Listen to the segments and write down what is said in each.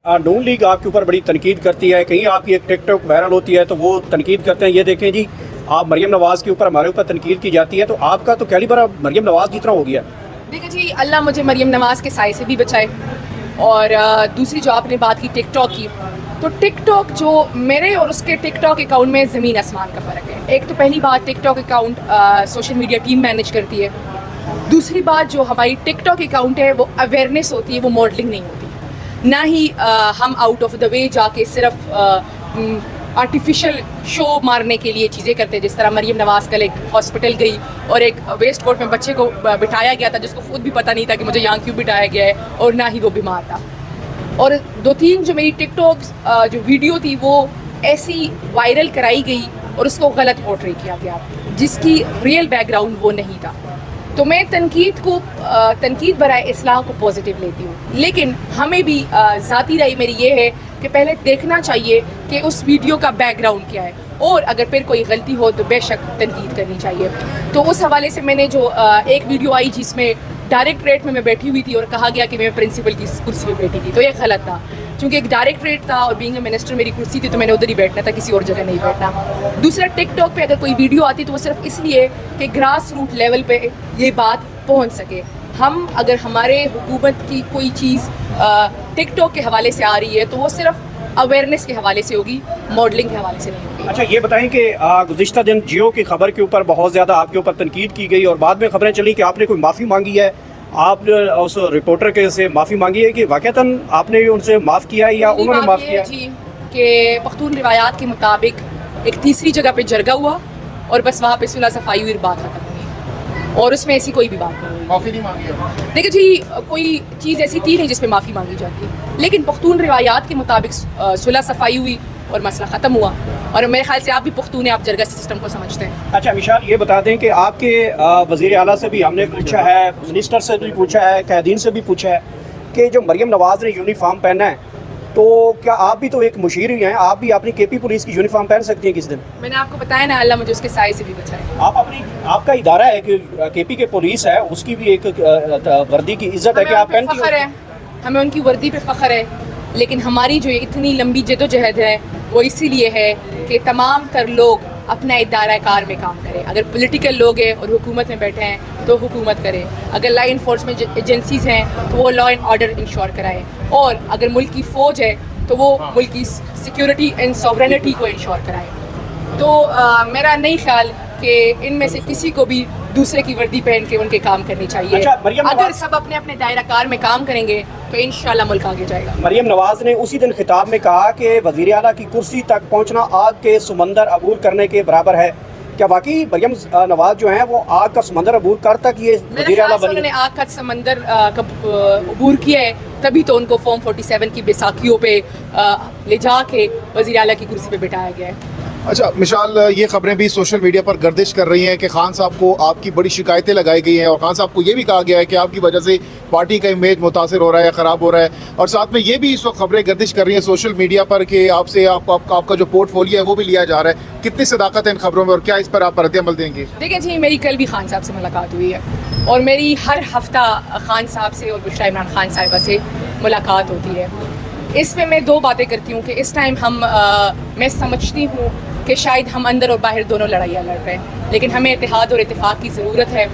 नून league आपके ऊपर बड़ी तनकीद करती है, कहीं आपकी एक टिकटॉक वायरल होती है तो वो तनकीद करते हैं, ये देखें जी आप मरियम नवाज़ के ऊपर हमारे ऊपर तनकीद की जाती है, तो आपका तो कैलिबर अब मरियम नवाज़ जितना हो गया। देखिए जी, अल्लाह मुझे मरियम नवाज़ के साए से भी बचाए। और दूसरी जो आपने बात की टिकटॉक की, तो टिकटॉक जो मेरे और उसके टिकटॉक अकाउंट में ज़मीन आसमान का फ़र्क है। एक तो पहली बात, TikTok account social media team manage करती है। दूसरी बात, जो हमारी टिकटॉक अकाउंट है वो अवेयरनेस होती है, वो मॉडलिंग नहीं होती। ना ही हम आउट ऑफ द वे जाके सिर्फ आर्टिफिशियल शो मारने के लिए चीज़ें करते हैं। जिस तरह मरियम नवाज़ कल एक हॉस्पिटल गई और एक वेस्ट कोर्ट में बच्चे को बिठाया गया था जिसको खुद भी पता नहीं था कि मुझे यहाँ क्यों बिठाया गया है, और ना ही वो बीमार था। और 2-3 जो मेरी टिकटॉक जो वीडियो थी वो ऐसी वायरल कराई गई और उसको गलत पोर्ट्रे किया गया जिसकी रियल बैकग्राउंड वो नहीं था। तो मैं तनकीद बराए इस्लाह को पॉजिटिव लेती हूँ, लेकिन हमें भी ज़ाती राय मेरी ये है कि पहले देखना चाहिए कि उस वीडियो का बैकग्राउंड क्या है, और अगर फिर कोई गलती हो तो बेशक तनकीद करनी चाहिए। तो उस हवाले से मैंने जो एक वीडियो आई जिसमें डायरेक्टरेट में मैं बैठी हुई थी और कहा गया कि मैं प्रिंसिपल की कुर्सी पे बैठी थी, तो ये गलत था। क्योंकि एक डायरेक्टरेट था और बीइंग अ मिनिस्टर मेरी कुर्सी थी, तो मैंने उधर ही बैठना था, किसी और जगह नहीं बैठना। दूसरा, टिकटॉक पे अगर कोई वीडियो आती तो वो सिर्फ इसलिए कि ग्रास रूट लेवल पे ये बात पहुंच सके। हम अगर हमारे हुकूमत की कोई चीज़ टिकटॉक के हवाले से आ रही है तो वो सिर्फ अवेयरनेस के हवाले से होगी, मॉडलिंग के हवाले से नहीं होगी। अच्छा, ये बताएं कि गुज़िश्ता दिन जियो की खबर के ऊपर बहुत ज़्यादा आपके ऊपर तनकीद की गई और बाद में खबरें चली कि आपने कोई माफ़ी मांगी है, आपने उस रिपोर्टर के से माफ़ी मांगी है, कि वाक़तन आपने उनसे माफ़ किया है या उन्होंने माफ़ किया जी? कि पख्तून रिवायात के मुताबिक एक तीसरी जगह पे जरगा हुआ और बस वहाँ पे सुलह सफाई हुई, बात खत्म हुई, और उसमें ऐसी कोई भी बात नहीं हुई। माफ़ी नहीं मांगी है। देखिए जी, कोई चीज़ ऐसी थी नहीं जिसमें माफ़ी मांगी जाती, लेकिन पख्तून रिवायात के मुताबिक सुलह सफाई हुई और मसला ख़त्म हुआ। और मेरे ख्याल से आप भी पख्तून हैं, आप जरगा सिस्टम को समझते हैं। अच्छा मिशाल, ये बता दें कि आपके वज़ीर आला से भी हमने पूछा है, मिनिस्टर से भी पूछा है, कैदीन से भी पूछा है कि जो मरियम नवाज़ ने यूनिफॉर्म पहना है, तो क्या आप भी तो एक मुशीर ही हैं, आप भी अपनी केपी पुलिस की यूनिफॉर्म पहन सकती हैं किस दिन? मैंने आपको बताया ना, अल्लाह मुझे उसके साए से भी बचाए। आपका इदारा है कि केपी के पुलिस है, उसकी भी एक वर्दी की इज्जत है कि आप पहनती हैं। हमें उनकी वर्दी पे फ़ख्र है, लेकिन हमारी जो इतनी लंबी जदोजहद है वो इसीलिए है कि तमाम तर लोग अपना इदारा कार में काम करें। अगर पॉलिटिकल लोग हैं और हुकूमत में बैठे हैं तो हुकूमत करें, अगर लॉ इन्फोर्समेंट एजेंसीज़ हैं तो वो लॉ एंड ऑर्डर इंश्योर कराएं, और अगर मुल्क की फ़ौज है तो वो मुल्क की सिक्योरिटी एंड सॉवरेनिटी को इंश्योर कराएं। तो मेरा नहीं ख्याल कि इनमें से किसी को भी दूसरे की वर्दी पहन के उनके काम करनी चाहिए। अच्छा, अगर सब अपने अपने दायरा कार में काम करेंगे तो इंशाल्लाह मुल्क आगे जाएगा। मरियम नवाज़ ने उसी दिन खिताब में कहा कि वज़ीर आला की कुर्सी तक पहुंचना आग के समंदर अबूर करने के बराबर है। क्या वाकई मरियम नवाज़ जो है वो आग का समंदर अबूर कर तक ये वज़ीर आला बनी? उन्होंने आग का समंदर अबूर किया है, तभी तो उनको फॉर्म 47 की बैसाखियों पे ले जाके वज़ीर आला की कुर्सी पे बिठाया गया है। अच्छा मिशाल, ये खबरें भी सोशल मीडिया पर गर्दिश कर रही हैं कि खान साहब को आपकी बड़ी शिकायतें लगाई गई हैं और खान साहब को ये भी कहा गया है कि आपकी वजह से पार्टी का इमेज मुतासिर हो रहा है या ख़राब हो रहा है, और साथ में ये भी इस वक्त खबरें गर्दिश कर रही हैं सोशल मीडिया पर कि आपसे आपका जो पोर्टफोलियो है वो भी लिया जा रहा है। कितनी सदाकत है इन खबरों में और क्या इस पर आप रद्द-ए-अमल देंगे? देखिए जी, मेरी कल भी खान साहब से मुलाकात हुई है और मेरी हर हफ्ता खान साहब से और बुशरा इमरान खान साहिबा से मुलाकात होती है। इसमें मैं 2 बातें करती हूँ कि इस टाइम मैं समझती हूँ कि शायद हम अंदर और बाहर दोनों लड़ाइयाँ लड़ रहे हैं, लेकिन हमें इत्तेहाद और इत्तेफाक की ज़रूरत है।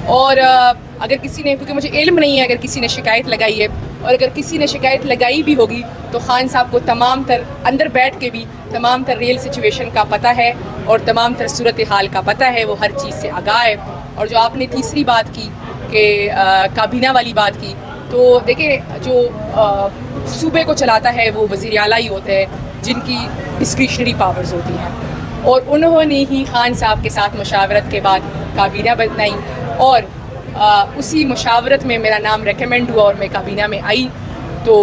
और अगर किसी ने, क्योंकि मुझे इल्म नहीं है अगर किसी ने शिकायत लगाई है, और अगर किसी ने शिकायत लगाई भी होगी तो खान साहब को तमाम तर अंदर बैठ के भी तमाम तर रियल सिचुएशन का पता है और तमाम तर सूरत हाल का पता है, वो हर चीज़ से आगाह है। और जो आपने तीसरी बात की कि काबीना वाली बात की, तो देखिए जो सूबे को चलाता है वो वज़ीर आला ही होते हैं जिनकी डिस्क्रिशनरी पावर्स होती हैं, और उन्होंने ही खान साहब के साथ मशावरत के बाद काबीना बनाई, और उसी मशावरत में मेरा नाम रेकमेंड हुआ और मैं काबीना में आई। तो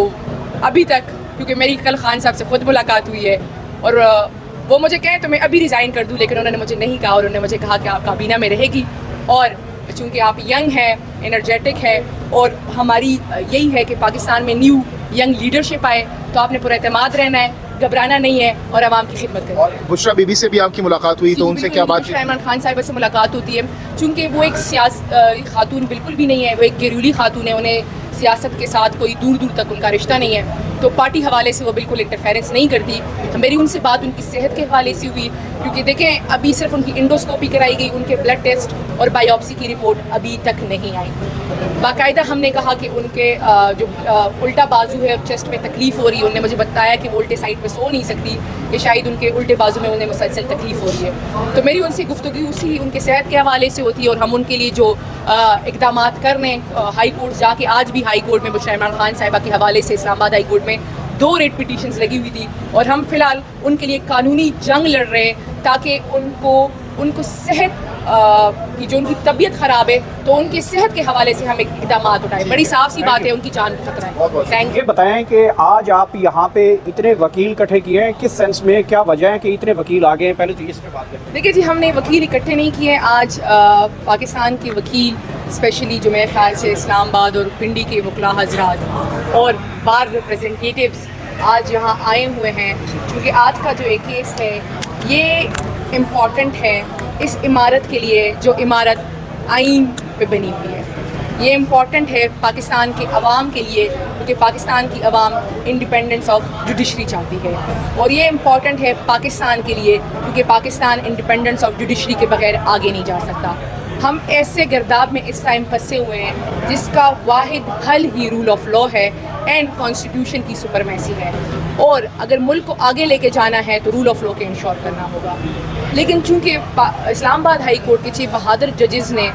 अभी तक, क्योंकि मेरी कल खान साहब से ख़ुद मुलाकात हुई है और वो मुझे कहें तो मैं अभी रिज़ाइन कर दूं, लेकिन उन्होंने मुझे नहीं कहा, और उन्होंने मुझे कहा कि आप काबीना में रहेगी, और चूँकि आप यंग हैं, एनर्जेटिक है, और हमारी यही है कि पाकिस्तान में न्यू यंग लीडरशिप आए, तो आपने पूरा एतमाद रहना है, घबराना नहीं है और आवाम की खिदमत करनी है। बुशरा बीबी से भी आपकी मुलाकात हुई, तो उनसे क्या बात? बुशरा इमरान खान साहिबा से मुलाकात होती है, चूँकि वो एक खातून बिल्कुल भी नहीं है, वो एक घरेलू खातून है, उन्हें सियासत के साथ कोई दूर दूर तक उनका रिश्ता नहीं है। تو پارٹی حوالے سے وہ بالکل انٹرفیرنس نہیں کرتی. میری ان سے بات ان کی صحت کے حوالے سے ہوئی, کیونکہ دیکھیں ابھی صرف ان کی انڈوسکوپی کرائی گئی, ان کے بلڈ ٹیسٹ اور بایوپسی کی رپورٹ ابھی تک نہیں آئی. باقاعدہ ہم نے کہا کہ ان کے جو الٹا بازو ہے اور چیسٹ میں تکلیف ہو رہی ہے, انہوں نے مجھے بتایا کہ وہ الٹے سائڈ پہ سو نہیں سکتی, کہ شاید ان کے الٹے بازو میں انہیں مسلسل تکلیف ہو رہی ہے. تو میری ان سے گفتگو اسی ان کے صحت کے حوالے سے ہوتی ہے, اور ہم ان کے لیے جو اقدامات کر رہے ہیں, ہائی کورٹ جا کے, آج بھی ہائی کورٹ میں بشریٰ عمران خان صاحبہ کے حوالے سے اسلام آباد ہائی کورٹ میں 2 ریٹ پٹیشنز لگی ہوئی تھی, اور ہم فی الحال ان کے لیے قانونی جنگ لڑ رہے ہیں تاکہ ان کو صحت کی جو ان کی طبیعت خراب ہے تو ان کی صحت کے حوالے سے ہم اقدامات اٹھائیں. بڑی صاف سی بات ہے, ان کی جان کو خطرہ ہے. تھینک یہ بتائیں کہ آج آپ یہاں پہ اتنے وکیل اکٹھے کیے ہیں, کس سینس میں, کیا وجہ ہے کہ اتنے وکیل آ گئے ہیں؟ پہلے تو اس پہ بات کریں. دیکھیے جی, ہم نے وکیل اکٹھے نہیں کیے. آج پاکستان کے وکیل اسپیشلی جو میرے خیال سے اسلام آباد اور پنڈی کے وکلاء حضرات اور بار ریپریزنٹیٹیوز آج یہاں آئے ہوئے ہیں, کیونکہ آج کا جو ایک کیس ہے یہ امپورٹنٹ ہے اس عمارت کے لیے جو عمارت آئین پہ بنی ہوئی ہے. یہ امپورٹنٹ ہے پاکستان کے عوام کے لیے, کیونکہ پاکستان کی عوام انڈیپینڈنس آف جوڈیشری چاہتی ہے, اور یہ امپورٹنٹ ہے پاکستان کے لیے کیونکہ پاکستان انڈیپینڈنس آف جوڈیشری کے بغیر آگے نہیں جا سکتا. ہم ایسے گرداب میں اس ٹائم پھنسے ہوئے ہیں جس کا واحد حل ہی رول آف لا ہے اینڈ کانسٹیٹیوشن کی سپرمیسی ہے, اور اگر ملک کو آگے لے کے جانا ہے تو رول آف لا کے انشور کرنا ہوگا. لیکن چونکہ اسلام آباد ہائی کورٹ کے 6 بہادر ججز نے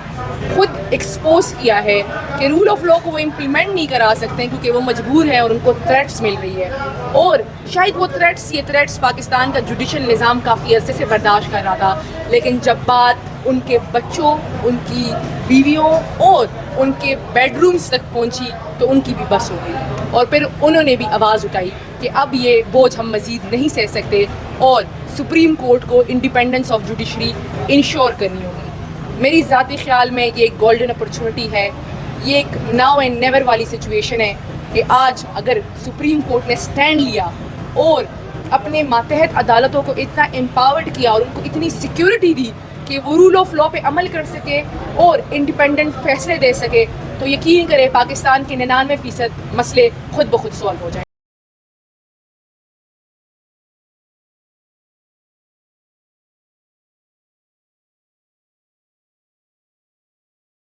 خود ایکسپوز کیا ہے کہ رول آف لا کو وہ امپلیمنٹ نہیں کرا سکتے کیونکہ وہ مجبور ہیں اور ان کو تھریٹس مل رہی ہے, اور شاید وہ تھریٹس پاکستان کا جوڈیشل نظام کافی عرصے سے برداشت کر رہا تھا, لیکن جب بات ان کے بچوں, ان کی بیویوں اور ان کے بیڈ رومز تک پہنچی تو ان کی بھی بس ہو گئی, اور پھر انہوں نے بھی آواز اٹھائی کہ اب یہ بوجھ ہم مزید نہیں سہ سکتے اور سپریم کورٹ کو انڈیپینڈنس آف جوڈیشری انشور کرنی ہوگی. میری ذاتی خیال میں یہ ایک گولڈن اپرچونٹی ہے, یہ ایک ناؤ اینڈ نیور والی سچویشن ہے کہ آج اگر سپریم کورٹ نے سٹینڈ لیا اور اپنے ماتحت عدالتوں کو اتنا امپاورڈ کیا اور ان کو اتنی سیکیورٹی دی کہ وہ رول آف لا پہ عمل کر سکے اور انڈیپینڈنٹ فیصلے دے سکے, تو یقین کرے پاکستان کے 99% مسئلے خود بخود سالو ہو جائیں.